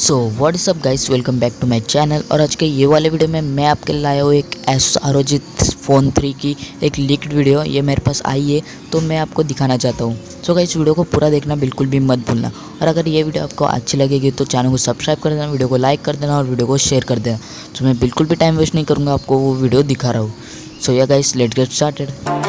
So what is up guys, welcome back to my channel. और आज के ये वाले वीडियो में मैं आपके लिए लाया हूँ एक Asus ROG फ़ोन 3 की एक लीक्ड वीडियो। ये मेरे पास आई है तो मैं आपको दिखाना चाहता हूँ। सो गाइस, वीडियो को पूरा देखना बिल्कुल भी मत भूलना। और अगर ये वीडियो आपको अच्छी लगेगी तो चैनल को सब्सक्राइब कर देना, वीडियो को लाइक कर देना और वीडियो को शेयर कर देना। तो मैं बिल्कुल भी टाइम वेस्ट नहीं करूँगा, आपको वो वीडियो दिखा रहा हूँ। सो या गाइस, लेट्स गेट स्टार्टेड।